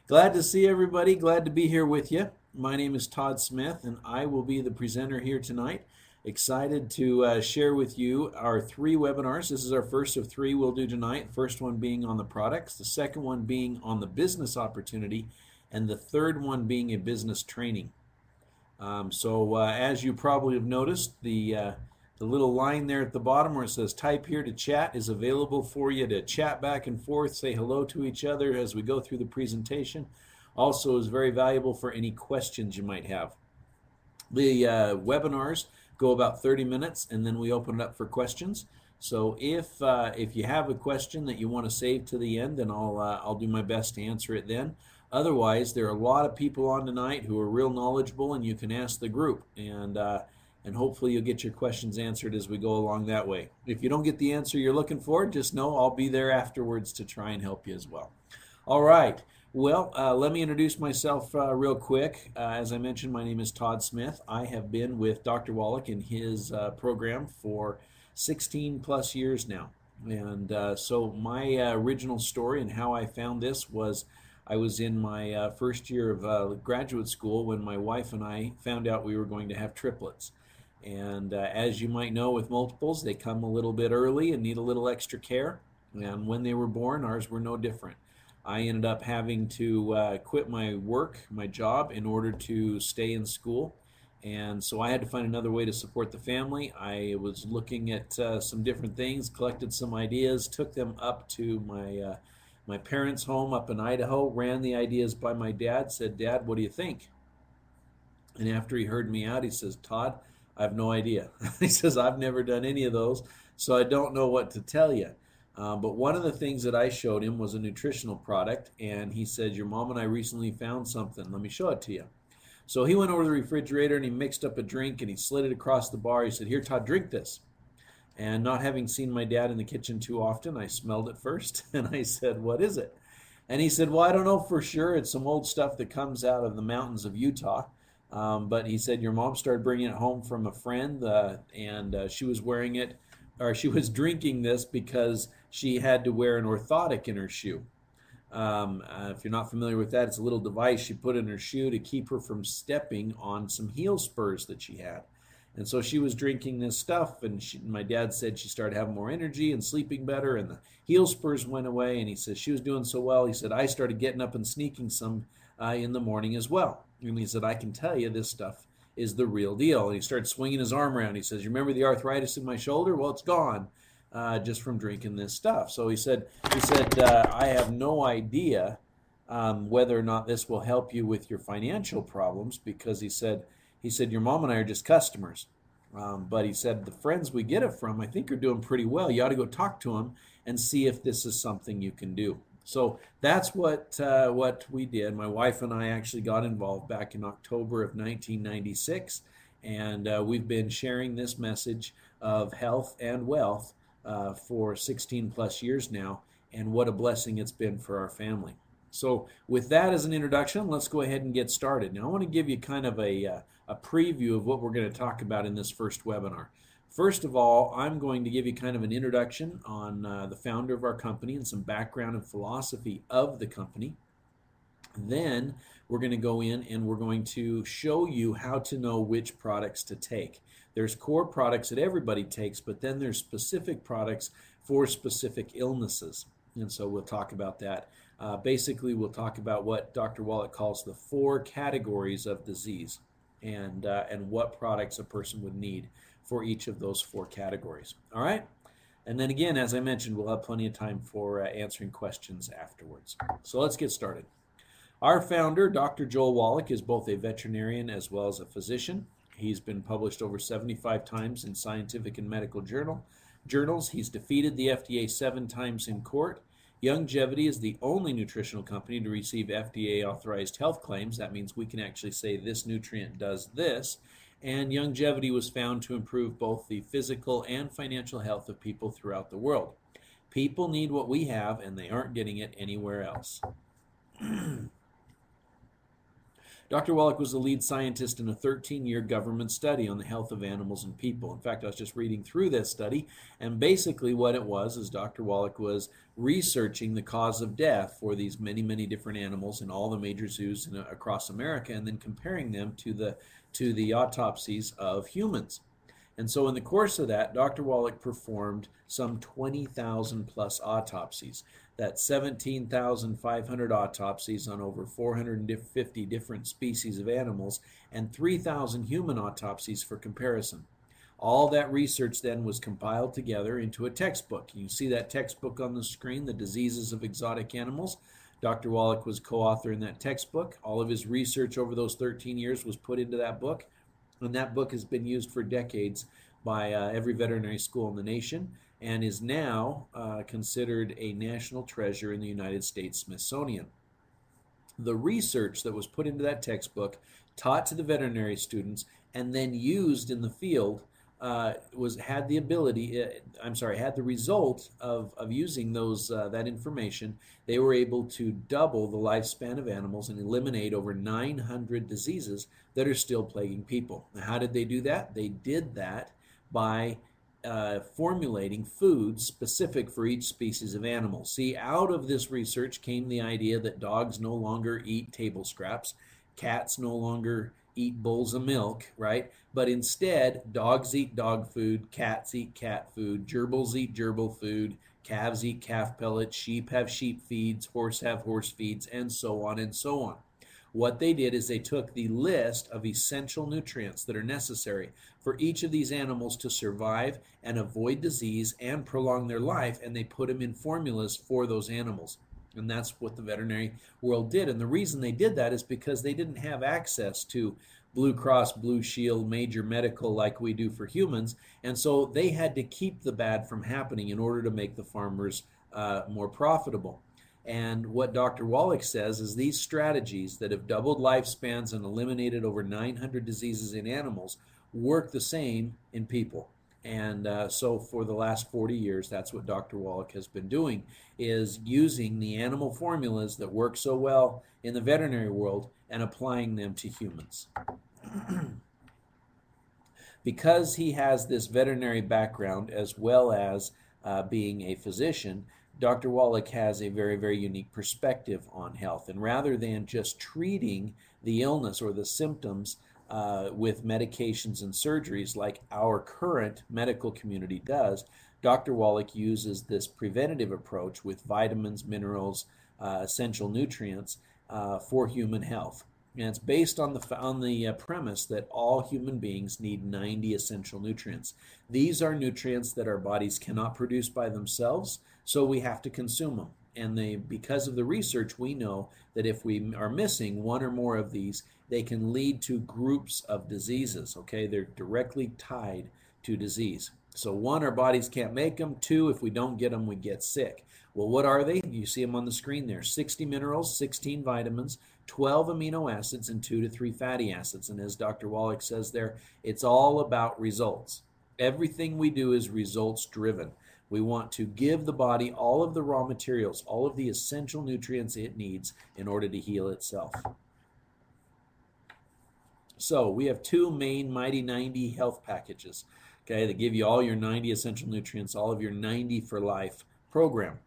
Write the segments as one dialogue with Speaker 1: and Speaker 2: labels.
Speaker 1: Glad to see everybody. Glad to be here with you. My name is Todd Smith, and I will be the presenter here tonight. Excited to share with you our 3 webinars. This is our first of 3 we'll do tonight. The first one being on the products, the second one being on the business opportunity, and the third one being a business training. As you probably have noticed, the little line there at the bottom where it says type here to chat is available for you to chat back and forth, say hello to each other as we go through the presentation. Also is very valuable for any questions you might have. The webinars go about 30 minutes and then we open it up for questions. So if you have a question that you want to save to the end, then I'll do my best to answer it then. Otherwise, there are a lot of people on tonight who are real knowledgeable, and you can ask the group, and hopefully you'll get your questions answered as we go along that way. If you don't get the answer you're looking for, just know I'll be there afterwards to try and help you as well. All right. Well, let me introduce myself real quick. As I mentioned, my name is Todd Smith. I have been with Dr. Wallach in his program for 16 plus years now. And so my original story and how I found this was I was in my first year of graduate school when my wife and I found out we were going to have triplets. And as you might know, with multiples, they come a little bit early and need a little extra care. And when they were born, ours were no different. I ended up having to quit my work, my job, in order to stay in school. And so I had to find another way to support the family. I was looking at some different things, collected some ideas, took them up to my parents' home up in Idaho, ran the ideas by my dad, said, "Dad, what do you think?" And after he heard me out, he says, "Todd, I have no idea." He says, "I've never done any of those, so I don't know what to tell you." But one of the things that I showed him was a nutritional product, and he said, "Your mom and I recently found something. Let me show it to you." So he went over to the refrigerator and he mixed up a drink and he slid it across the bar. He said, "Here, Todd, drink this." And not having seen my dad in the kitchen too often, I smelled it first and I said, "What is it?" And he said, "Well, I don't know for sure. It's some old stuff that comes out of the mountains of Utah." But he said, "Your mom started bringing it home from a friend and she was wearing it, or she was drinking this because she had to wear an orthotic in her shoe." If you're not familiar with that, it's a little device she put in her shoe to keep her from stepping on some heel spurs that she had. And so she was drinking this stuff, and my dad said she started having more energy and sleeping better, and the heel spurs went away, and he said she was doing so well. He said, "I started getting up and sneaking some in the morning as well." And he said, "I can tell you this stuff is the real deal." And he started swinging his arm around. He says, "You remember the arthritis in my shoulder? Well, it's gone just from drinking this stuff." So he said, "I have no idea whether or not this will help you with your financial problems," because he said, "Your mom and I are just customers." But he said, "The friends we get it from, I think, are doing pretty well. You ought to go talk to them and see if this is something you can do." So that's what we did. My wife and I actually got involved back in October of 1996, and we've been sharing this message of health and wealth for 16 plus years now, and what a blessing it's been for our family. So with that as an introduction, let's go ahead and get started. Now I want to give you kind of a preview of what we're going to talk about in this first webinar. First of all, I'm going to give you kind of an introduction on the founder of our company and some background and philosophy of the company. Then we're going to go in and we're going to show you how to know which products to take. There's core products that everybody takes, but then there's specific products for specific illnesses. And so we'll talk about that. Basically, we'll talk about what Dr. Wallach calls the 4 categories of disease and what products a person would need for each of those 4 categories. All right? And then again, as I mentioned, we'll have plenty of time for answering questions afterwards. So let's get started. Our founder, Dr. Joel Wallach, is both a veterinarian as well as a physician. He's been published over 75 times in scientific and medical journals. He's defeated the FDA 7 times in court. Youngevity is the only nutritional company to receive FDA-authorized health claims. That means we can actually say this nutrient does this. And Youngevity was found to improve both the physical and financial health of people throughout the world. People need what we have, and they aren't getting it anywhere else. Dr. Wallach was the lead scientist in a 13-year government study on the health of animals and people. In fact, I was just reading through this study, and basically what it was is Dr. Wallach was researching the cause of death for these many, many different animals in all the major zoos across America, and then comparing them to the autopsies of humans. And so in the course of that, Dr. Wallach performed some 20,000 plus autopsies. That's 17,500 autopsies on over 450 different species of animals and 3,000 human autopsies for comparison. All that research then was compiled together into a textbook. You see that textbook on the screen, The Diseases of Exotic Animals. Dr. Wallach was co-author in that textbook. All of his research over those 13 years was put into that book. And that book has been used for decades by every veterinary school in the nation and is now considered a national treasure in the United States Smithsonian. The research that was put into that textbook, taught to the veterinary students, and then used in the field had the result of using that information. They were able to double the lifespan of animals and eliminate over 900 diseases that are still plaguing people. Now, how did they do that? They did that by formulating foods specific for each species of animal. See, out of this research came the idea that dogs no longer eat table scraps, cats no longer eat bowls of milk, right? But instead, dogs eat dog food, cats eat cat food, gerbils eat gerbil food, calves eat calf pellets, sheep have sheep feeds, horse have horse feeds, and so on and so on. What they did is they took the list of essential nutrients that are necessary for each of these animals to survive and avoid disease and prolong their life, and they put them in formulas for those animals. And that's what the veterinary world did. And the reason they did that is because they didn't have access to Blue Cross, Blue Shield, major medical like we do for humans. And so they had to keep the bad from happening in order to make the farmers more profitable. And what Dr. Wallach says is these strategies that have doubled lifespans and eliminated over 900 diseases in animals work the same in people. And so for the last 40 years, that's what Dr. Wallach has been doing, is using the animal formulas that work so well in the veterinary world and applying them to humans. Because he has this veterinary background as well as being a physician, Dr. Wallach has a very, very unique perspective on health. And rather than just treating the illness or the symptoms with medications and surgeries like our current medical community does, Dr. Wallach uses this preventative approach with vitamins, minerals, essential nutrients for human health. And it's based on the premise that all human beings need 90 essential nutrients. These are nutrients that our bodies cannot produce by themselves, so we have to consume them. And because of the research, we know that if we are missing one or more of these, they can lead to groups of diseases, okay? They're directly tied to disease. So one, our bodies can't make them. Two, if we don't get them, we get sick. Well, what are they? You see them on the screen there. 60 minerals, 16 vitamins, 12 amino acids, and 2 to 3 fatty acids. And as Dr. Wallach says there, it's all about results. Everything we do is results driven. We want to give the body all of the raw materials, all of the essential nutrients it needs in order to heal itself. So we have two main Mighty 90 health packages, okay, that give you all your 90 essential nutrients, all of your 90 for Life program.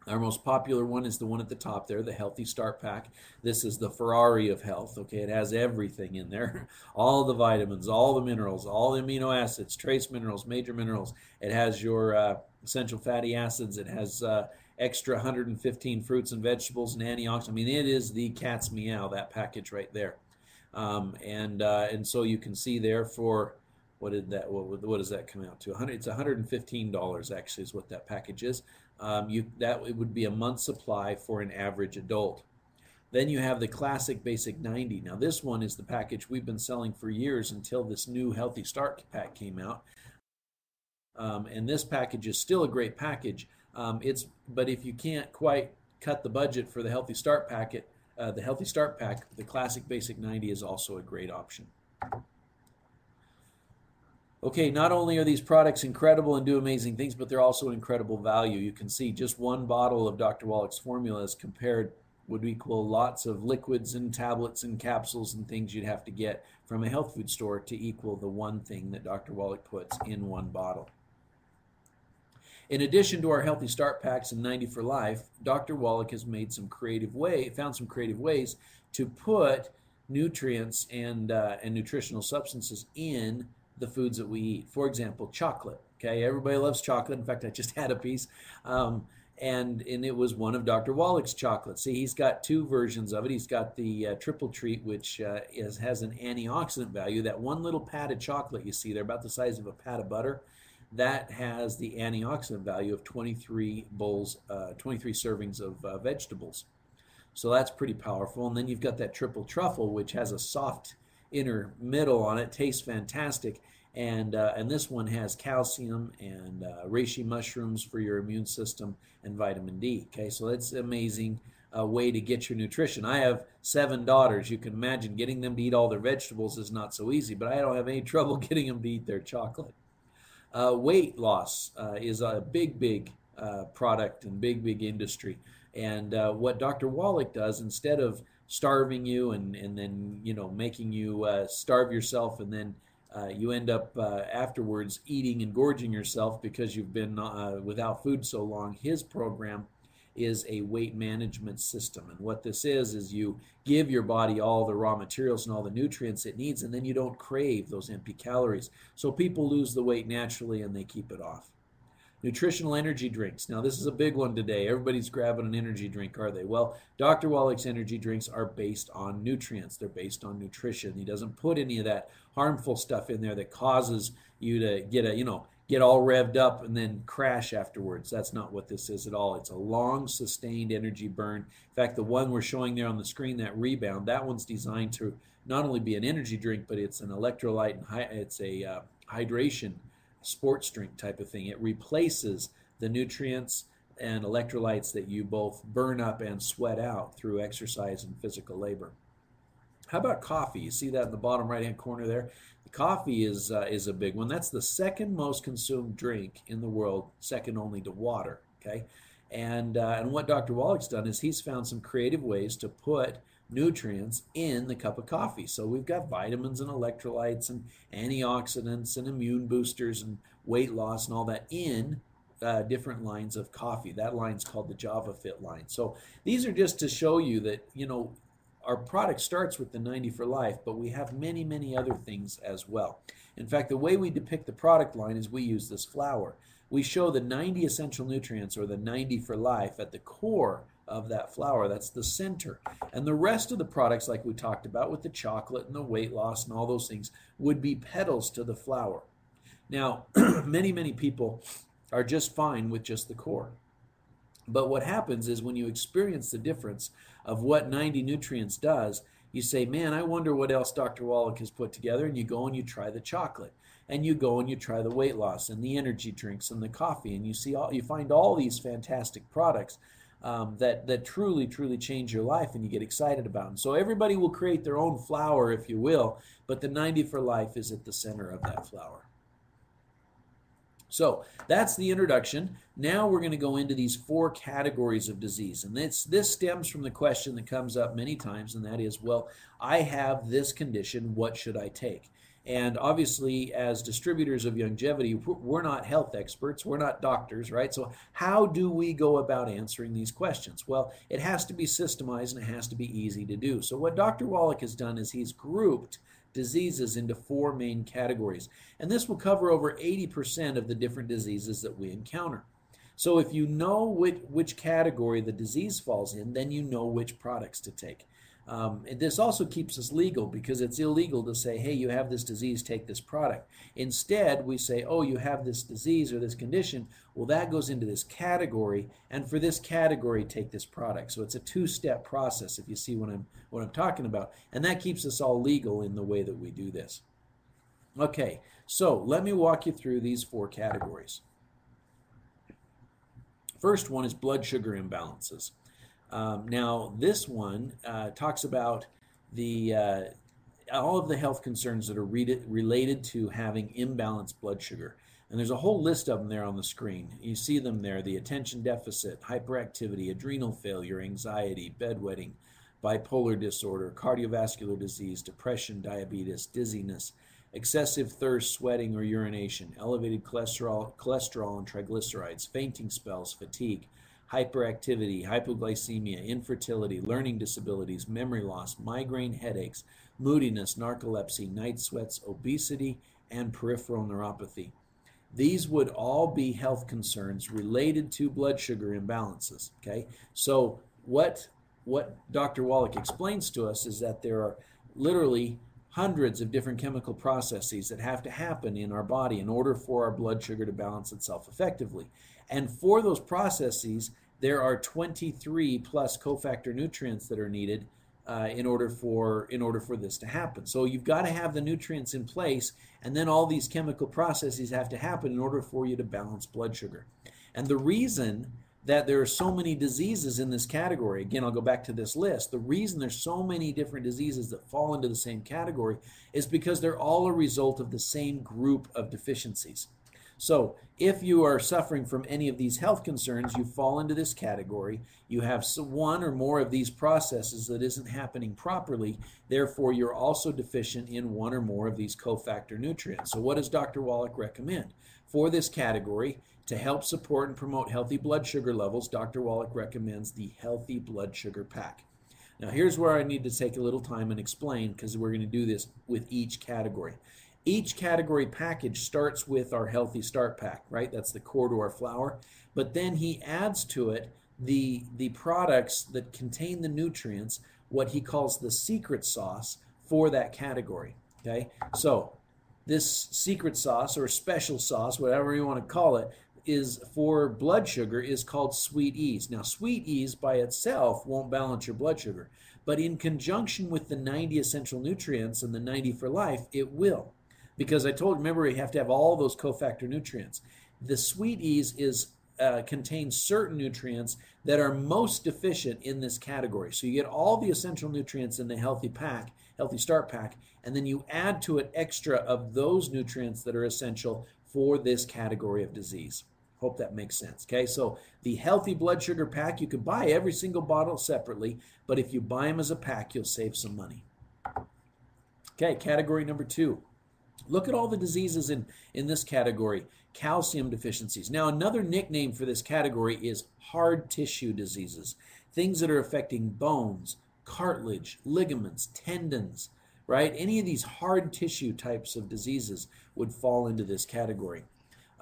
Speaker 1: Our most popular one is the one at the top there, the Healthy Start Pack. This is the Ferrari of health, okay? It has everything in there. All the vitamins, all the minerals, all the amino acids, trace minerals, major minerals. It has your essential fatty acids. It has extra 115 fruits and vegetables and antioxidants. I mean, it is the cat's meow, that package right there. And so you can see there for, what does that come out to? It's $115 actually is what that package is. It would be a month's supply for an average adult. Then you have the Classic Basic 90. Now this one is the package we've been selling for years until this new Healthy Start Pack came out. And this package is still a great package. But if you can't quite cut the budget for the Healthy Start Packet, the Healthy Start Pack, the Classic Basic 90 is also a great option. Okay, not only are these products incredible and do amazing things, but they're also incredible value. You can see just one bottle of Dr. Wallach's formula is compared would equal lots of liquids and tablets and capsules and things you'd have to get from a health food store to equal the one thing that Dr. Wallach puts in one bottle. In addition to our Healthy Start Packs and 90 for Life, Dr. Wallach has found some creative ways to put nutrients and nutritional substances in the foods that we eat. For example, chocolate. Okay, everybody loves chocolate. In fact, I just had a piece, and it was one of Dr. Wallach's chocolates. See, he's got two versions of it. He's got the triple treat, which has an antioxidant value. That one little pat of chocolate you see there, about the size of a pat of butter, that has the antioxidant value of 23 servings of vegetables. So that's pretty powerful. And then you've got that triple truffle, which has a soft inner middle on it, tastes fantastic. And this one has calcium and reishi mushrooms for your immune system and vitamin D. Okay, so that's an amazing way to get your nutrition. I have 7 daughters. You can imagine getting them to eat all their vegetables is not so easy, but I don't have any trouble getting them to eat their chocolate. Weight loss is a big product and big industry. And what Dr. Wallach does, instead of starving you and then making you starve yourself, and then you end up afterwards eating and gorging yourself because you've been without food so long, his program is a weight management system. And what this is you give your body all the raw materials and all the nutrients it needs, and then you don't crave those empty calories. So people lose the weight naturally and they keep it off. Nutritional energy drinks. Now, this is a big one today. Everybody's grabbing an energy drink, are they? Well, Dr. Wallach's energy drinks are based on nutrients. They're based on nutrition. He doesn't put any of that harmful stuff in there that causes you to get all revved up and then crash afterwards. That's not what this is at all. It's a long, sustained energy burn. In fact, the one we're showing there on the screen, that Rebound, that one's designed to not only be an energy drink, but it's an electrolyte and it's a hydration sports drink type of thing. It replaces the nutrients and electrolytes that you both burn up and sweat out through exercise and physical labor. How about coffee? You see that in the bottom right-hand corner there? The coffee is a big one. That's the second most consumed drink in the world, second only to water. Okay, and what Dr. Wallach's done is he's found some creative ways to put nutrients in the cup of coffee. So we've got vitamins and electrolytes and antioxidants and immune boosters and weight loss and all that in different lines of coffee. That line's called the Java Fit line. So these are just to show you that, our product starts with the 90 for Life, but we have many other things as well. In fact, the way we depict the product line is we use this flower. We show the 90 essential nutrients, or the 90 for Life, at the core of that flower. That's the center. And the rest of the products, like we talked about with the chocolate and the weight loss and all those things, would be petals to the flower. Now, many people are just fine with just the core. But what happens is when you experience the difference of what 90 nutrients does, you say, man, I wonder what else Dr. Wallach has put together, and you go and you try the chocolate, and you go and you try the weight loss and the energy drinks and the coffee, and you find all these fantastic products that truly change your life, and you get excited about them. So everybody will create their own flower, if you will, but the 90 for Life is at the center of that flower. So that's the introduction. Now we're going to go into these 4 categories of disease. And this stems from the question that comes up many times, and that is, well, I have this condition, what should I take? And obviously, as distributors of Youngevity, we're not health experts, we're not doctors, right? So how do we go about answering these questions? Well, it has to be systemized and it has to be easy to do. So what Dr. Wallach has done is he's grouped diseases into 4 main categories. And this will cover over 80% of the different diseases that we encounter. So if you know which category the disease falls in, then you know which products to take. And this also keeps us legal, because it's illegal to say, hey, you have this disease, take this product. Instead, we say, oh, you have this disease or this condition, well, that goes into this category, and for this category, take this product. So it's a 2-step process, if you see what I'm talking about, and that keeps us all legal in the way that we do this. Okay, so let me walk you through these 4 categories. First one is blood sugar imbalances. Now, this one talks about all of the health concerns that are related to having imbalanced blood sugar. And there's a whole list of them there on the screen. You see them there: the attention deficit, hyperactivity, adrenal failure, anxiety, bedwetting, bipolar disorder, cardiovascular disease, depression, diabetes, dizziness, excessive thirst, sweating or urination, elevated cholesterol and triglycerides, fainting spells, fatigue, hyperactivity, hypoglycemia, infertility, learning disabilities, memory loss, migraine headaches, moodiness, narcolepsy, night sweats, obesity, and peripheral neuropathy. These would all be health concerns related to blood sugar imbalances. Okay, so what Dr. Wallach explains to us is that there are literally hundreds of different chemical processes that have to happen in our body in order for our blood sugar to balance itself effectively. And for those processes, there are 23 plus cofactor nutrients that are needed in order for this to happen. So you've got to have the nutrients in place, and then all these chemical processes have to happen in order for you to balance blood sugar. And the reason that there are so many diseases in this category, again, I'll go back to this list, the reason there's so many different diseases that fall into the same category is because they're all a result of the same group of deficiencies. So if you are suffering from any of these health concerns, you fall into this category. You have one or more of these processes that isn't happening properly. Therefore, you're also deficient in one or more of these cofactor nutrients. So what does Dr. Wallach recommend? For this category, to help support and promote healthy blood sugar levels, Dr. Wallach recommends the Healthy Blood Sugar Pack. Now, here's where I need to take a little time and explain, because we're going to do this with each category. Each category package starts with our Healthy Start Pack, right? That's the core to our flour. But then he adds to it the products that contain the nutrients, what he calls the secret sauce for that category, okay? So this secret sauce or special sauce, whatever you want to call it, is for blood sugar is called Sweet Ease. Now, Sweet Ease by itself won't balance your blood sugar, but in conjunction with the 90 essential nutrients and the 90 for life, it will. Because I told, remember, you have to have all those cofactor nutrients. The Sweet Ease contains certain nutrients that are most deficient in this category. So you get all the essential nutrients in the Healthy Start Pack, and then you add to it extra of those nutrients that are essential for this category of disease. Hope that makes sense. Okay, so the Healthy Blood Sugar Pack, you could buy every single bottle separately, but if you buy them as a pack, you'll save some money. Okay, category number 2. Look at all the diseases in this category. Calcium deficiencies. Now, another nickname for this category is hard tissue diseases. Things that are affecting bones, cartilage, ligaments, tendons, right? Any of these hard tissue types of diseases would fall into this category.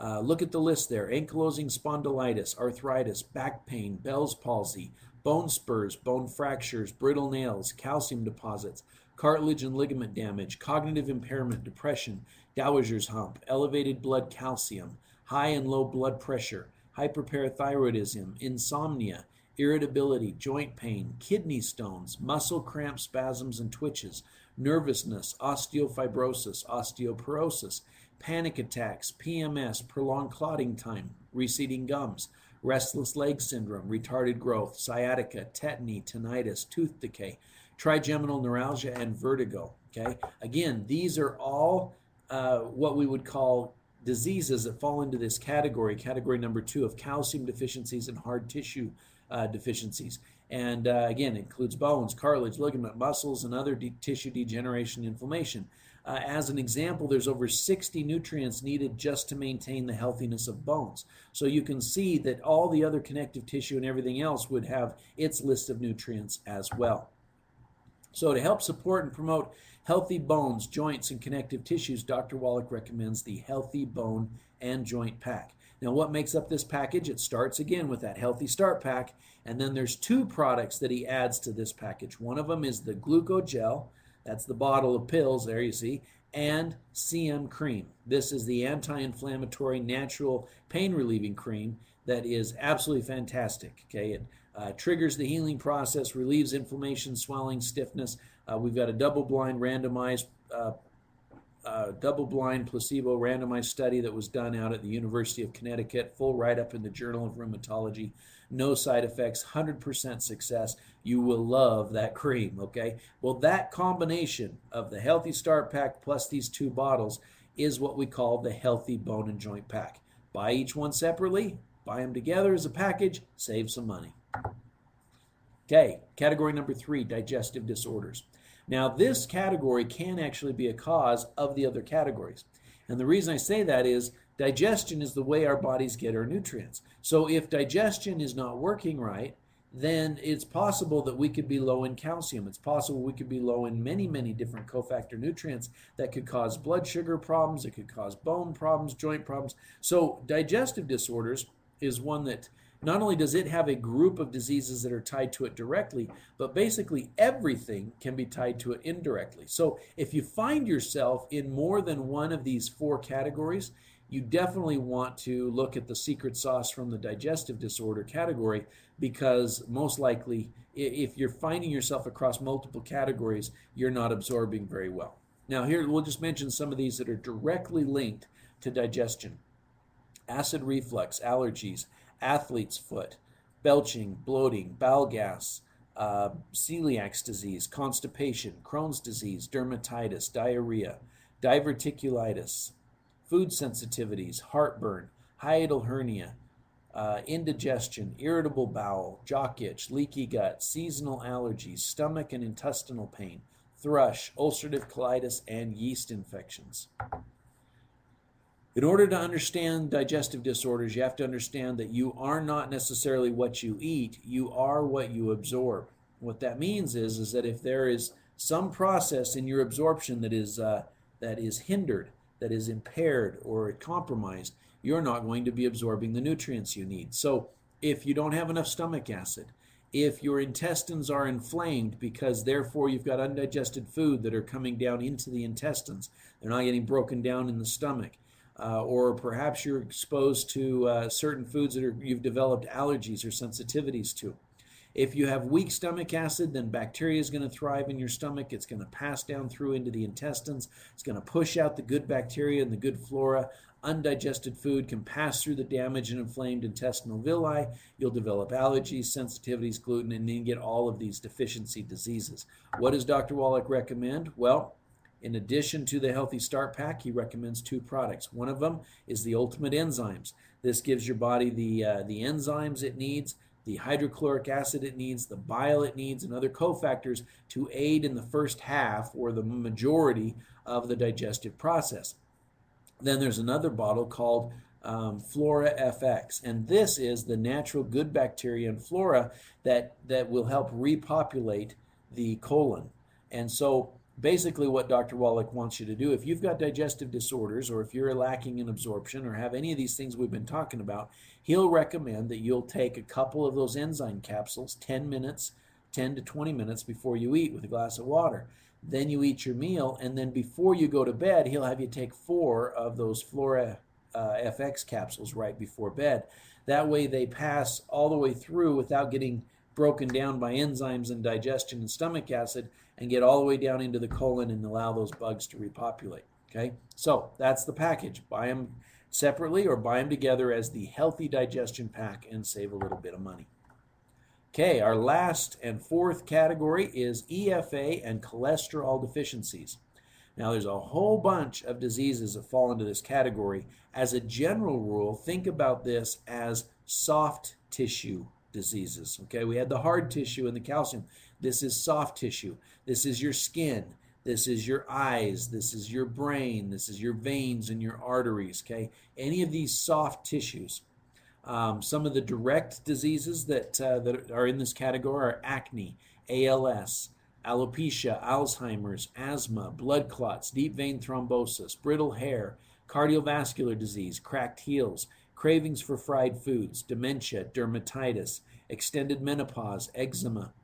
Speaker 1: Look at the list there: ankylosing spondylitis, arthritis, back pain, Bell's palsy, bone spurs, bone fractures, brittle nails, calcium deposits, cartilage and ligament damage, cognitive impairment, depression, Dowager's hump, elevated blood calcium, high and low blood pressure, hyperparathyroidism, insomnia, irritability, joint pain, kidney stones, muscle cramp, spasms and twitches, nervousness, osteofibrosis, osteoporosis, panic attacks, PMS, prolonged clotting time, receding gums, restless leg syndrome, retarded growth, sciatica, tetany, tinnitus, tooth decay, trigeminal neuralgia, and vertigo. Okay, again, these are all what we would call diseases that fall into this category, category number 2 of calcium deficiencies and hard tissue deficiencies. And again, it includes bones, cartilage, ligament, muscles, and other tissue degeneration, inflammation. As an example, there's over 60 nutrients needed just to maintain the healthiness of bones. So you can see that all the other connective tissue and everything else would have its list of nutrients as well. So to help support and promote healthy bones, joints, and connective tissues, Dr. Wallach recommends the Healthy Bone and Joint Pack. Now, what makes up this package? It starts again with that Healthy Start Pack, and then there's 2 products that he adds to this package. One of them is the Glucogel. That's the bottle of pills there, you see, and CM cream. This is the anti-inflammatory natural pain-relieving cream that is absolutely fantastic. Okay, it triggers the healing process, relieves inflammation, swelling, stiffness. We've got a double-blind randomized, double-blind placebo randomized study that was done out at the University of Connecticut, full write-up in the Journal of Rheumatology. No side effects, 100% success. You will love that cream, okay? Well, that combination of the Healthy Start Pack plus these 2 bottles is what we call the healthy bone and joint pack. Buy each one separately, buy them together as a package, save some money. Okay, category number 3, digestive disorders. Now, this category can actually be a cause of the other categories. And the reason I say that is digestion is the way our bodies get our nutrients. So if digestion is not working right, then it's possible that we could be low in calcium. It's possible we could be low in many, many different cofactor nutrients that could cause blood sugar problems, it could cause bone problems, joint problems. So digestive disorders is one that not only does it have a group of diseases that are tied to it directly, but basically everything can be tied to it indirectly. So if you find yourself in more than one of these 4 categories, you definitely want to look at the secret sauce from the digestive disorder category, because most likely if you're finding yourself across multiple categories, you're not absorbing very well. Now here we'll just mention some of these that are directly linked to digestion. Acid reflux, allergies, athlete's foot, belching, bloating, bowel gas, celiac disease, constipation, Crohn's disease, dermatitis, diarrhea, diverticulitis, food sensitivities, heartburn, hiatal hernia, indigestion, irritable bowel, jock itch, leaky gut, seasonal allergies, stomach and intestinal pain, thrush, ulcerative colitis, and yeast infections. In order to understand digestive disorders, you have to understand that you are not necessarily what you eat, you are what you absorb. What that means is that if there is some process in your absorption that is hindered, that is impaired or compromised, you're not going to be absorbing the nutrients you need. So if you don't have enough stomach acid, if your intestines are inflamed because therefore you've got undigested food that are coming down into the intestines, they're not getting broken down in the stomach, or perhaps you're exposed to certain foods that you've developed allergies or sensitivities to. If you have weak stomach acid, then bacteria is going to thrive in your stomach. It's going to pass down through into the intestines. It's going to push out the good bacteria and the good flora. Undigested food can pass through the damaged and inflamed intestinal villi. You'll develop allergies, sensitivities, gluten, and then get all of these deficiency diseases. What does Dr. Wallach recommend? Well, in addition to the Healthy Start Pack, he recommends 2 products. One of them is the Ultimate Enzymes. This gives your body the enzymes it needs, the hydrochloric acid it needs, the bile it needs, and other cofactors to aid in the first half or the majority of the digestive process. Then there's another bottle called Flora FX, and this is the natural good bacteria and flora that will help repopulate the colon. And so basically what Dr. Wallach wants you to do, if you've got digestive disorders or if you're lacking in absorption or have any of these things we've been talking about, he'll recommend that you'll take a couple of those enzyme capsules 10 to 20 minutes before you eat with a glass of water. Then you eat your meal, and then before you go to bed, he'll have you take 4 of those Flora FX capsules right before bed. That way they pass all the way through without getting broken down by enzymes and digestion and stomach acid, and get all the way down into the colon and allow those bugs to repopulate. Okay, so that's the package. Buy them separately or buy them together as the Healthy Digestion Pack and save a little bit of money. Okay, our last and 4th category is EFA and cholesterol deficiencies. Now, there's a whole bunch of diseases that fall into this category. As a general rule, think about this as soft tissue diseases. Okay, we had the hard tissue and the calcium. This is soft tissue. This is your skin. This is your eyes. This is your brain. This is your veins and your arteries. Okay, any of these soft tissues. Some of the direct diseases that are in this category are acne, ALS, alopecia, Alzheimer's, asthma, blood clots, deep vein thrombosis, brittle hair, cardiovascular disease, cracked heels, cravings for fried foods, dementia, dermatitis, extended menopause, eczema,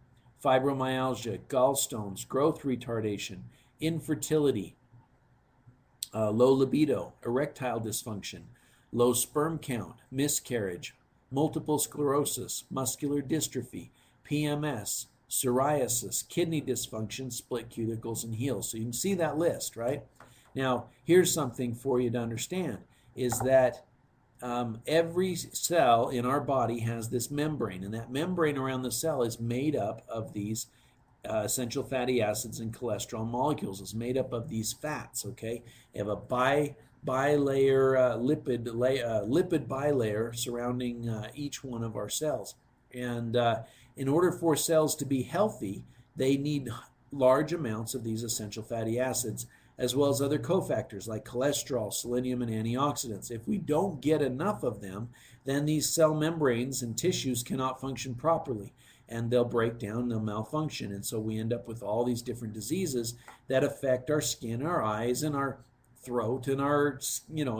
Speaker 1: fibromyalgia, gallstones, growth retardation, infertility, low libido, erectile dysfunction, low sperm count, miscarriage, multiple sclerosis, muscular dystrophy, PMS, psoriasis, kidney dysfunction, split cuticles, and heels. So you can see that list, right? Now, here's something for you to understand, is that every cell in our body has this membrane, and that membrane around the cell is made up of these essential fatty acids and cholesterol molecules. It's made up of these fats, okay? You have a bilayer lipid bilayer surrounding each one of our cells. And in order for cells to be healthy, they need large amounts of these essential fatty acids, as well as other cofactors like cholesterol, selenium, and antioxidants. If we don't get enough of them, then these cell membranes and tissues cannot function properly, and they'll break down, they'll malfunction, and so we end up with all these different diseases that affect our skin, our eyes, and our throat, and our,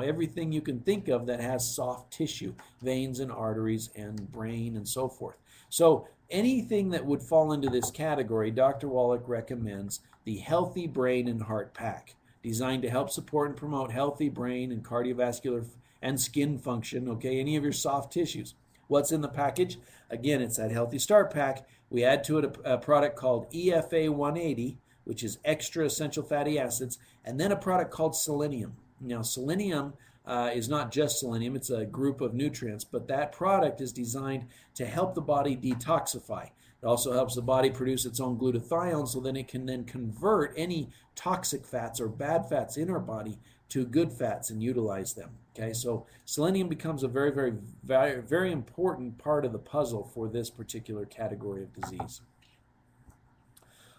Speaker 1: everything you can think of that has soft tissue, veins and arteries and brain and so forth. So anything that would fall into this category, Dr. Wallach recommends the Healthy Brain and Heart Pack, designed to help support and promote healthy brain and cardiovascular and skin function, okay, any of your soft tissues. What's in the package? Again, it's that Healthy Start Pack. We add to it a product called EFA 180, which is extra essential fatty acids, and then a product called selenium. Now, selenium is not just selenium, it's a group of nutrients, but that product is designed to help the body detoxify. It also helps the body produce its own glutathione, so then it can then convert any toxic fats or bad fats in our body to good fats and utilize them. Okay, so selenium becomes a very, very, very, very important part of the puzzle for this particular category of disease.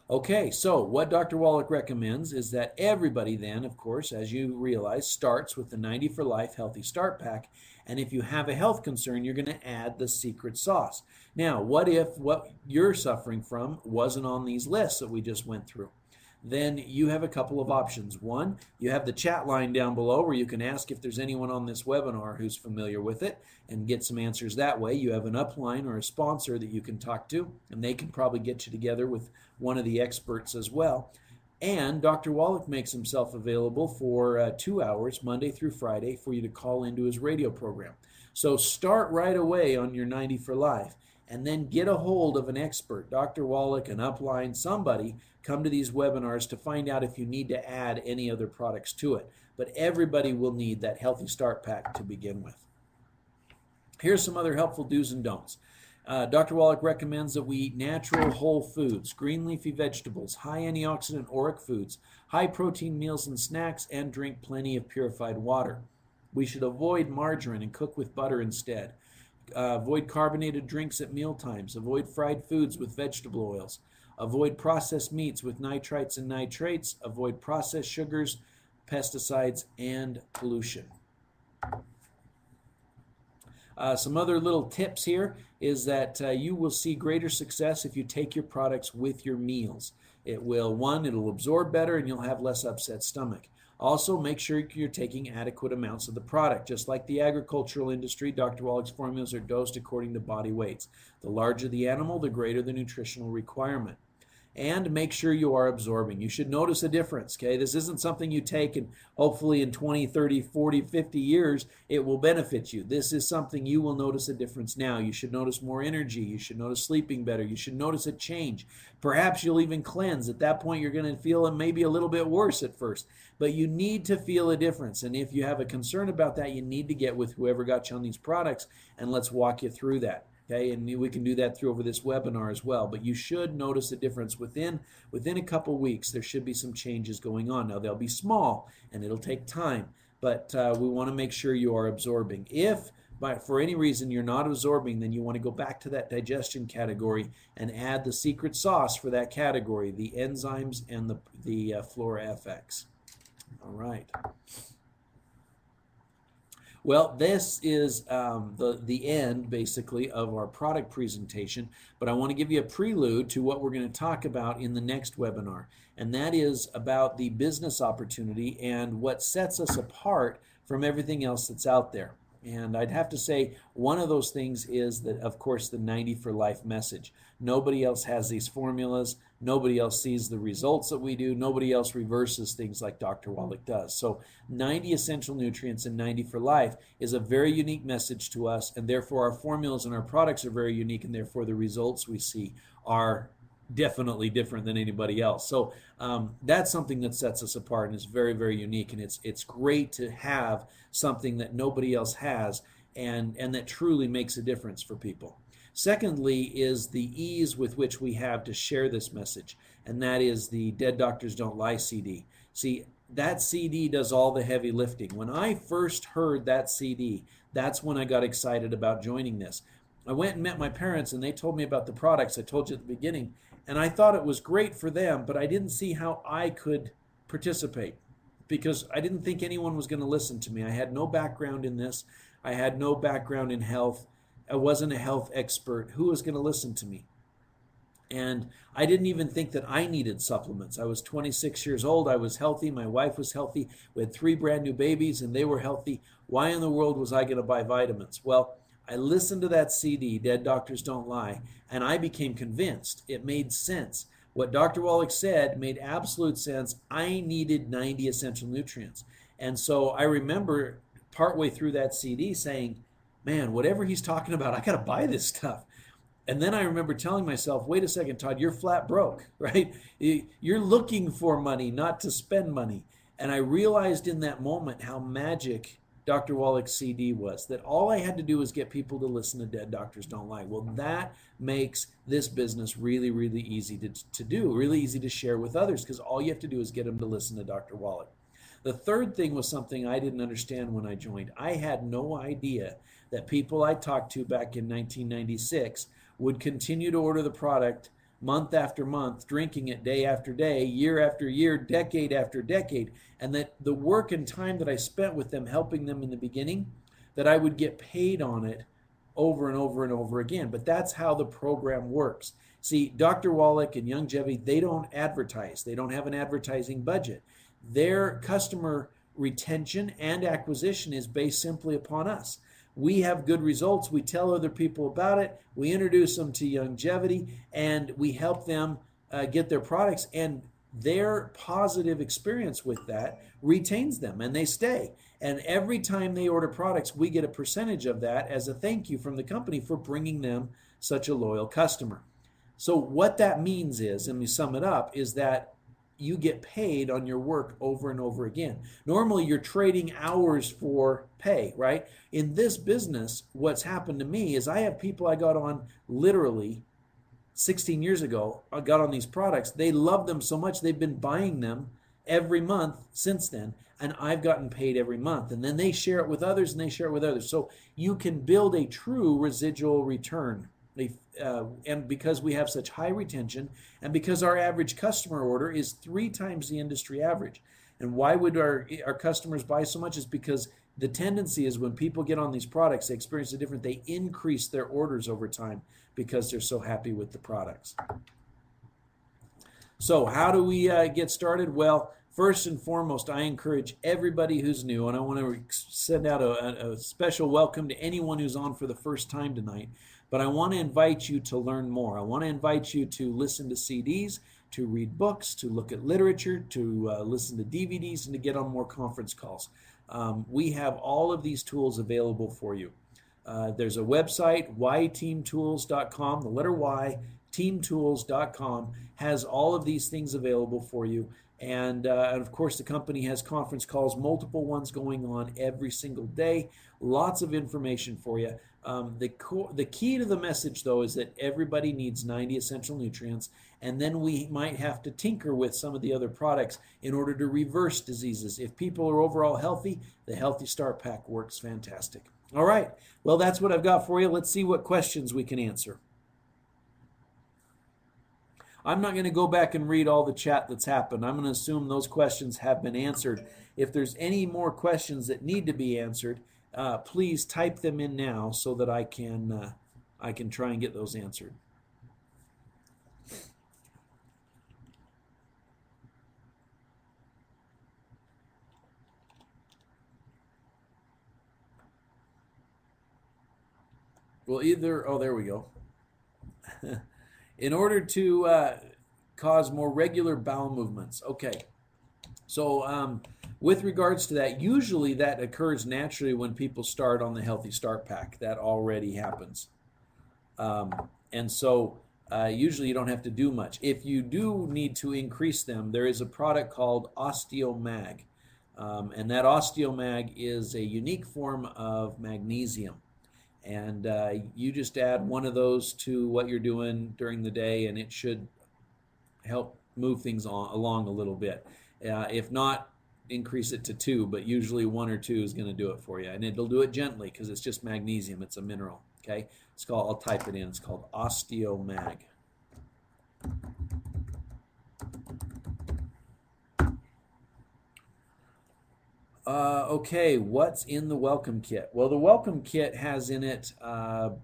Speaker 1: Okay, so what Dr. Wallach recommends is that everybody then, of course, as you realize, starts with the 90 for Life Healthy Start Pack. And if you have a health concern, you're going to add the secret sauce. Now, what if what you're suffering from wasn't on these lists that we just went through? Then you have a couple of options. One, you have the chat line down below where you can ask if there's anyone on this webinar who's familiar with it and get some answers that way. You have an upline or a sponsor that you can talk to, and they can probably get you together with one of the experts as well. And Dr. Wallach makes himself available for 2 hours, Monday through Friday, for you to call into his radio program. So start right away on your 90 for Life, and then get a hold of an expert, Dr. Wallach, an upline, somebody. Come to these webinars to find out if you need to add any other products to it. But everybody will need that Healthy Start Pack to begin with. Here's some other helpful do's and don'ts. Dr. Wallach recommends that we eat natural whole foods, green leafy vegetables, high antioxidant auric foods, high protein meals and snacks, and drink plenty of purified water. We should avoid margarine and cook with butter instead. Avoid carbonated drinks at meal times. Avoid fried foods with vegetable oils. Avoid processed meats with nitrites and nitrates. Avoid processed sugars, pesticides, and pollution. Some other little tips here is that you will see greater success if you take your products with your meals. It will, one, it'll absorb better and you'll have less upset stomach. Also, make sure you're taking adequate amounts of the product. Just like the agricultural industry, Dr. Wallach's formulas are dosed according to body weights. The larger the animal, the greater the nutritional requirement. And make sure you are absorbing. You should notice a difference, okay? This isn't something you take and hopefully in 20, 30, 40, 50 years, it will benefit you. This is something you will notice a difference now. You should notice more energy. You should notice sleeping better. You should notice a change. Perhaps you'll even cleanse. At that point, you're going to feel maybe a little bit worse at first. But you need to feel a difference. And if you have a concern about that, you need to get with whoever got you on these products, and let's walk you through that. Okay, and we can do that through over this webinar as well. But you should notice a difference within a couple weeks. There should be some changes going on. Now they'll be small and it'll take time, but we want to make sure you are absorbing. If for any reason you're not absorbing, then you want to go back to that digestion category and add the secret sauce for that category, the enzymes and the Flora FX. All right. Well, this is the end, basically, of our product presentation, but I want to give you a prelude to what we're going to talk about in the next webinar, and that is about the business opportunity and what sets us apart from everything else that's out there. And I'd have to say one of those things is that, of course, the 90 for Life message. Nobody else has these formulas. Nobody else sees the results that we do. Nobody else reverses things like Dr. Wallach does. So 90 essential nutrients and 90 for Life is a very unique message to us, and therefore our formulas and our products are very unique, and therefore the results we see are definitely different than anybody else. So that's something that sets us apart and is very, very unique, and it's great to have something that nobody else has and that truly makes a difference for people. Secondly is the ease with which we have to share this message, and that is the Dead Doctors Don't Lie CD. See, that CD does all the heavy lifting. When I first heard that CD, that's when I got excited about joining this. I went and met my parents, and they told me about the products I told you at the beginning, and I thought it was great for them, but I didn't see how I could participate because I didn't think anyone was going to listen to me. I had no background in this. I had no background in health. I wasn't a health expert. Who was going to listen to me? And I didn't even think that I needed supplements. I was 26 years old. I was healthy. My wife was healthy. We had 3 brand new babies, and they were healthy. Why in the world was I going to buy vitamins? Well, I listened to that CD, Dead Doctors Don't Lie, and I became convinced. It made sense. What Dr. Wallach said made absolute sense. I needed 90 essential nutrients. And so I remember partway through that CD saying, man, whatever he's talking about, I got to buy this stuff. And then I remember telling myself, wait a second, Todd, you're flat broke, right? You're looking for money, not to spend money. And I realized in that moment how magic Dr. Wallach's CD was, that all I had to do was get people to listen to Dead Doctors Don't Lie. Well, that makes this business really, really easy to do, really easy to share with others, because all you have to do is get them to listen to Dr. Wallach. The third thing was something I didn't understand when I joined. I had no idea that people I talked to back in 1996 would continue to order the product month after month, drinking it day after day, year after year, decade after decade, and that the work and time that I spent with them, helping them in the beginning, that I would get paid on it over and over and over again. But that's how the program works. See, Dr. Wallach and Youngevity, they don't advertise. They don't have an advertising budget. Their customer retention and acquisition is based simply upon us. We have good results. We tell other people about it. We introduce them to Youngevity, and we help them get their products. And their positive experience with that retains them, and they stay. And every time they order products, we get a percentage of that as a thank you from the company for bringing them such a loyal customer. So what that means is, and we sum it up, is that you get paid on your work over and over again. Normally, you're trading hours for pay, right? In this business, what's happened to me is I have people I got on literally 16 years ago. I got on these products. They love them so much, they've been buying them every month since then, and I've gotten paid every month. And then they share it with others, and they share it with others. So you can build a true residual return. And because we have such high retention, and because our average customer order is 3 times the industry average. And why would our customers buy so much? Is because the tendency is when people get on these products, they experience a different, they increase their orders over time because they're so happy with the products. So how do we get started? Well, first and foremost, I encourage everybody who's new, and I want to send out a special welcome to anyone who's on for the first time tonight. But I want to invite you to learn more. I want to invite you to listen to CDs, to read books, to look at literature, to listen to DVDs, and to get on more conference calls. We have all of these tools available for you. There's a website, yteamtools.com, the letter Y, teamtools.com, has all of these things available for you. And of course, the company has conference calls, multiple ones going on every single day. Lots of information for you. The key to the message, though, is that everybody needs 90 essential nutrients, and then we might have to tinker with some of the other products in order to reverse diseases. If people are overall healthy, the Healthy Start Pack works fantastic. All right, well, that's what I've got for you. Let's see what questions we can answer. I'm not going to go back and read all the chat that's happened. I'm going to assume those questions have been answered. If there's any more questions that need to be answered, please type them in now so that I can try and get those answered. Well, oh, there we go. In order to cause more regular bowel movements. Okay, so with regards to that, usually that occurs naturally when people start on the Healthy Start Pack. That already happens. And so usually you don't have to do much. If you do need to increase them, there is a product called OsteoMag. And that OsteoMag is a unique form of magnesium. And you just add one of those to what you're doing during the day, and it should help move things along a little bit. If not, increase it to 2, but usually 1 or 2 is going to do it for you. And it'll do it gently because it's just magnesium. It's a mineral. Okay, it's called, I'll type it in, it's called Osteomag. Okay, what's in the welcome kit? Well, the welcome kit has in it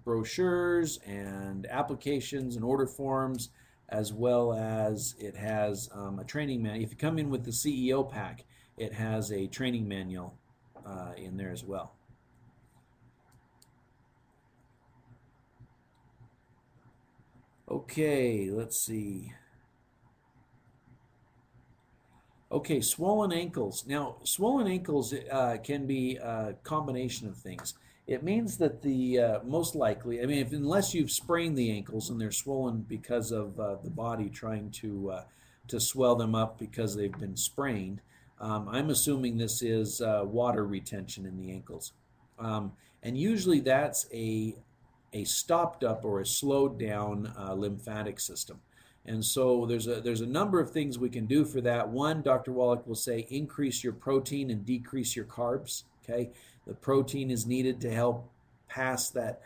Speaker 1: brochures and applications and order forms, as well as it has a training manual. If you come in with the CEO pack, it has a training manual in there as well. Okay, let's see. Okay, swollen ankles. Now, swollen ankles can be a combination of things. It means that the most likely, I mean, unless you've sprained the ankles and they're swollen because of the body trying to swell them up because they've been sprained, I'm assuming this is water retention in the ankles. And usually that's a stopped up or a slowed down lymphatic system. And so there's a number of things we can do for that. One, Dr. Wallach will say, increase your protein and decrease your carbs. Okay, the protein is needed to help pass that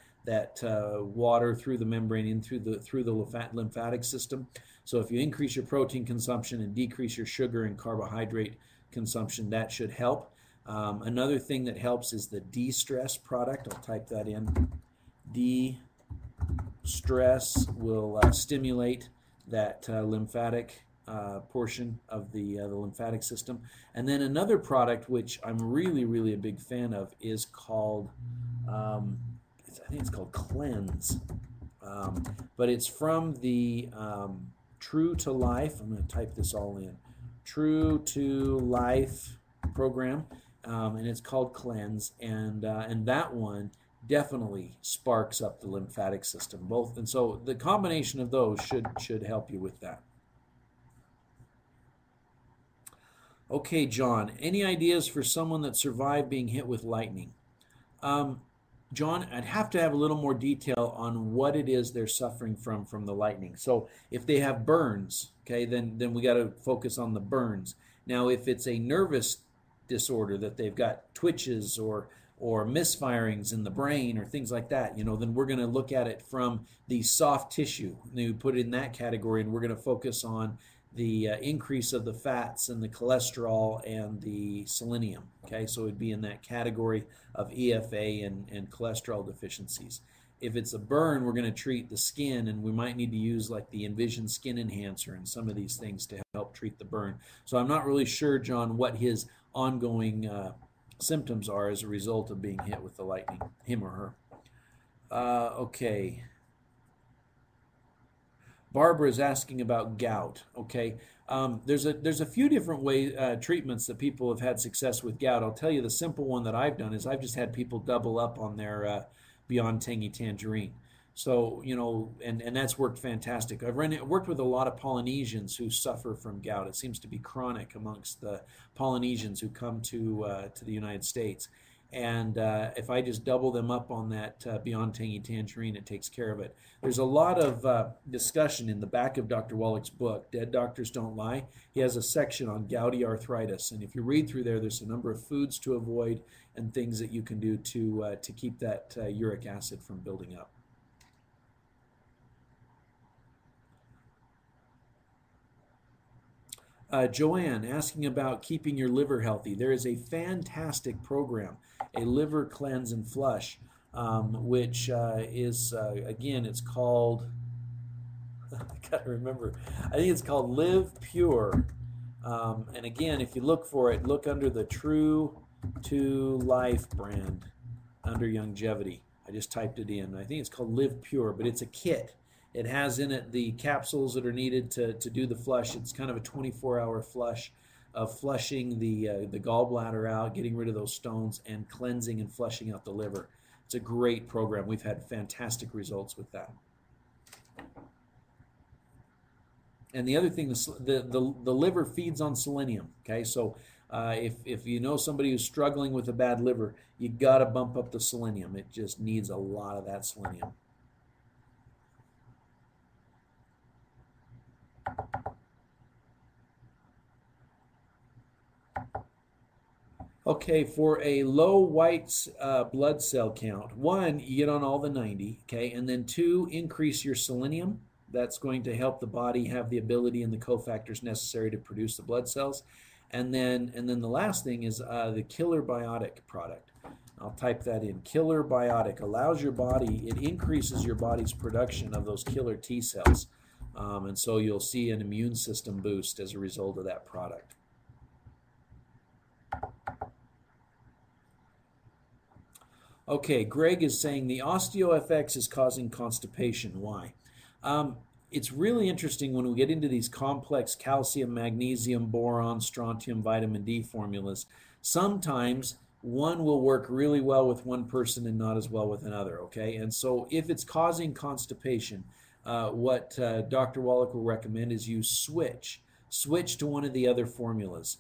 Speaker 1: water through the membrane in through the lymphatic system. So if you increase your protein consumption and decrease your sugar and carbohydrate consumption, that should help. Another thing that helps is the de-stress product. I'll type that in. De-stress will stimulate that lymphatic portion of the lymphatic system. And then another product which I'm really a big fan of is called, I think it's called Cleanse. But it's from the True to Life, I'm going to type this all in, True to Life program, and it's called Cleanse, and that one definitely sparks up the lymphatic system both, and so the combination of those should help you with that. Okay, John, any ideas for someone that survived being hit with lightning? John, I'd have to have a little more detail on what it is they're suffering from the lightning. So if they have burns, okay, then we got to focus on the burns. Now, if it's a nervous disorder that they've got twitches or misfirings in the brain or things like that, you know, then we're going to look at it from the soft tissue. And we put it in that category, and we're going to focus on the increase of the fats and the cholesterol and the selenium. Okay, so it'd be in that category of EFA and cholesterol deficiencies. If it's a burn, we're going to treat the skin, and we might need to use like the Envision Skin Enhancer and some of these things to help treat the burn. So I'm not really sure, John, what his ongoing symptoms are as a result of being hit with the lightning, him or her. Okay. Barbara is asking about gout. Okay, there's a few different treatments that people have had success with gout. I'll tell you the simple one that I've done is I've just had people double up on their Beyond Tangy Tangerine. So, you know, and that's worked fantastic. I've worked with a lot of Polynesians who suffer from gout. It seems to be chronic amongst the Polynesians who come to the United States. And if I just double them up on that Beyond Tangy Tangerine, it takes care of it. There's a lot of discussion in the back of Dr. Wallach's book, Dead Doctors Don't Lie. He has a section on gouty arthritis. And if you read through there, there's a number of foods to avoid and things that you can do to keep that uric acid from building up. Joanne asking about keeping your liver healthy. There is a fantastic program, a liver cleanse and flush, which is, again, it's called, I gotta remember, I think it's called Live Pure. And again, if you look for it, look under the True to Life brand under Youngevity. I just typed it in. I think it's called Live Pure, but it's a kit. It has in it the capsules that are needed to do the flush. It's kind of a 24-hour flush of flushing the gallbladder out, getting rid of those stones, and cleansing and flushing out the liver. It's a great program. We've had fantastic results with that. And the other thing, the liver feeds on selenium. Okay, so If you know somebody who's struggling with a bad liver, you got to bump up the selenium. It just needs a lot of that selenium. Okay, for a low white blood cell count, 1, you get on all the 90, okay, and then 2, increase your selenium. That's going to help the body have the ability and the cofactors necessary to produce the blood cells. And then the last thing is the Killer Biotic product. I'll type that in. Killer Biotic allows your body, it increases your body's production of those killer T cells. And so you'll see an immune system boost as a result of that product. Okay, Greg is saying the OsteoFX is causing constipation. Why? It's really interesting when we get into these complex calcium, magnesium, boron, strontium, vitamin D formulas. Sometimes one will work really well with one person and not as well with another, okay? And so if it's causing constipation, what Dr. Wallach will recommend is you switch to one of the other formulas.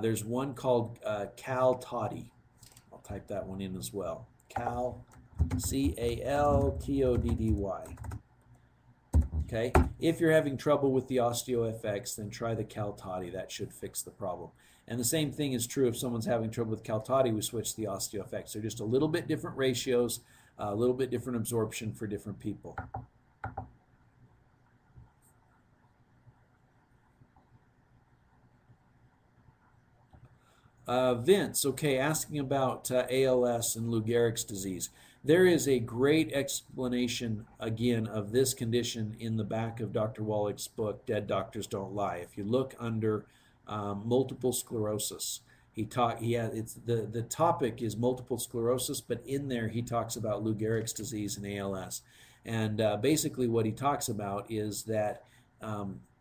Speaker 1: There's one called Cal-Toddy. I'll type that one in as well. Cal, C-A-L-T-O-D-D-Y. Okay, if you're having trouble with the OsteoFX, then try the Cal-Toddy. That should fix the problem. And the same thing is true if someone's having trouble with Cal-Toddy, we switch to the OsteoFX. They're just a little bit different ratios, a little bit different absorption for different people. Vince, okay, asking about ALS and Lou Gehrig's disease. There is a great explanation, again, of this condition in the back of Dr. Wallach's book, Dead Doctors Don't Lie. If you look under multiple sclerosis, the topic is multiple sclerosis, but in there he talks about Lou Gehrig's disease and ALS. And basically what he talks about is that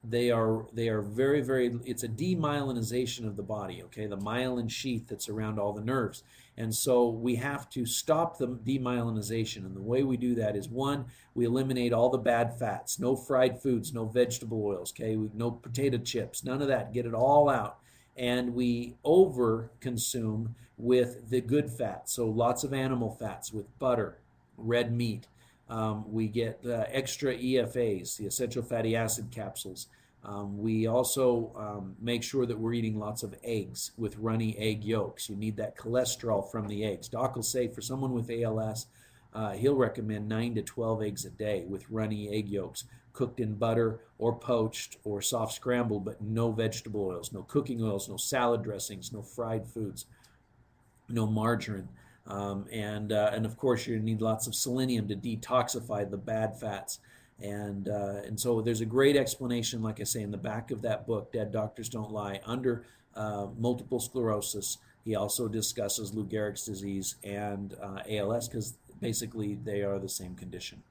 Speaker 1: they are very, very, it's a demyelinization of the body, okay, the myelin sheath that's around all the nerves. And so we have to stop the demyelinization. And the way we do that is, 1, we eliminate all the bad fats, no fried foods, no vegetable oils, okay, no potato chips, none of that, get it all out. And we over-consume with the good fats, so lots of animal fats with butter, red meat. We get extra EFAs, the essential fatty acid capsules. We also make sure that we're eating lots of eggs with runny egg yolks. You need that cholesterol from the eggs. Doc will say for someone with ALS, he'll recommend 9 to 12 eggs a day with runny egg yolks, cooked in butter or poached or soft scrambled, but no vegetable oils, no cooking oils, no salad dressings, no fried foods, no margarine. And of course you need lots of selenium to detoxify the bad fats. And so there's a great explanation, like I say, in the back of that book, Dead Doctors Don't Lie, under multiple sclerosis. He also discusses Lou Gehrig's disease and ALS, because basically they are the same condition,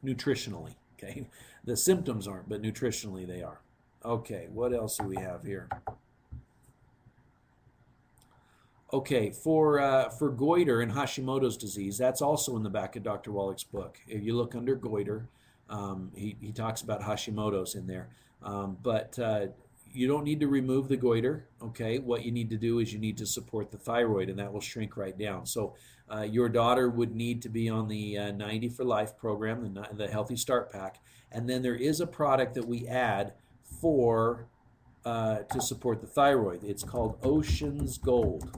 Speaker 1: nutritionally, okay? The symptoms aren't, but nutritionally they are. Okay, what else do we have here? Okay, for goiter and Hashimoto's disease, that's also in the back of Dr. Wallach's book. If you look under goiter, he talks about Hashimoto's in there. But you don't need to remove the goiter, okay? What you need to do is you need to support the thyroid, and that will shrink right down. So your daughter would need to be on the 90 for Life program, the Healthy Start Pack. And then there is a product that we add for to support the thyroid. It's called Ocean's Gold.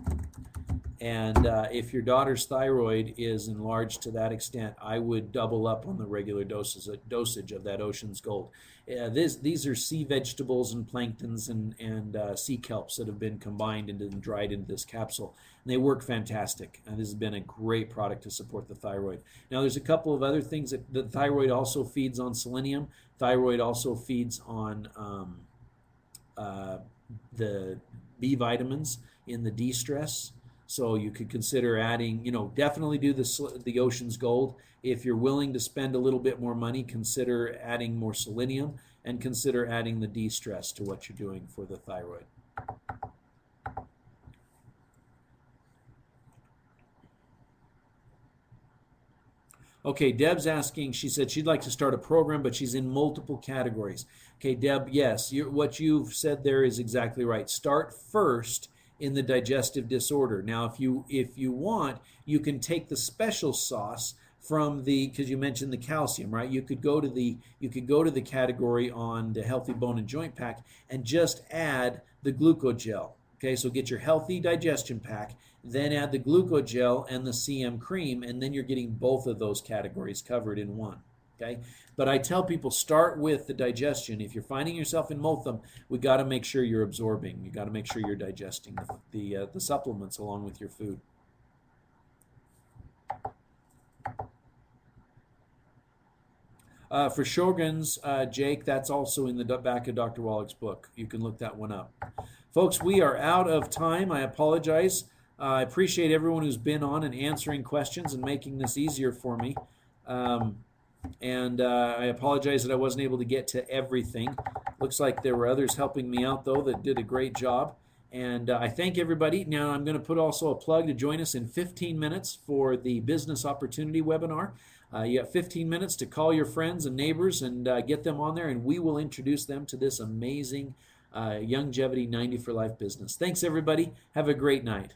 Speaker 1: And if your daughter's thyroid is enlarged to that extent, I would double up on the regular dosage of that Ocean's Gold. These are sea vegetables and planktons and sea kelps that have been combined and dried into this capsule. And they work fantastic. And this has been a great product to support the thyroid. Now, there's a couple of other things that the thyroid also feeds on selenium. Thyroid also feeds on the B vitamins in the de-stress. So you could consider adding, definitely do the Ocean's Gold. If you're willing to spend a little bit more money, consider adding more selenium, and consider adding the de-stress to what you're doing for the thyroid. Okay, Deb's asking, she said she'd like to start a program, but she's in multiple categories. Okay, Deb, yes, what you've said there is exactly right. Start first in the digestive disorder. Now, if you want, you can take the special sauce from the, because you mentioned the calcium, right? You could go to the category on the Healthy Bone and Joint Pack and just add the glucogel. Okay, so get your healthy digestion pack, then add the glucogel and the CM cream, and then you're getting both of those categories covered in one. Okay, but I tell people start with the digestion. If you're finding yourself in both of them, we got to make sure you're absorbing. You got to make sure you're digesting the supplements along with your food. For Sjogren's, Jake, that's also in the back of Dr. Wallach's book. You can look that one up. Folks, we are out of time. I apologize. I appreciate everyone who's been on and answering questions and making this easier for me. I apologize that I wasn't able to get to everything. Looks like there were others helping me out, though, that did a great job. And I thank everybody. Now I'm going to put also a plug to join us in 15 minutes for the Business Opportunity webinar. You have 15 minutes to call your friends and neighbors and get them on there, and we will introduce them to this amazing Youngevity 90 for Life business. Thanks, everybody. Have a great night.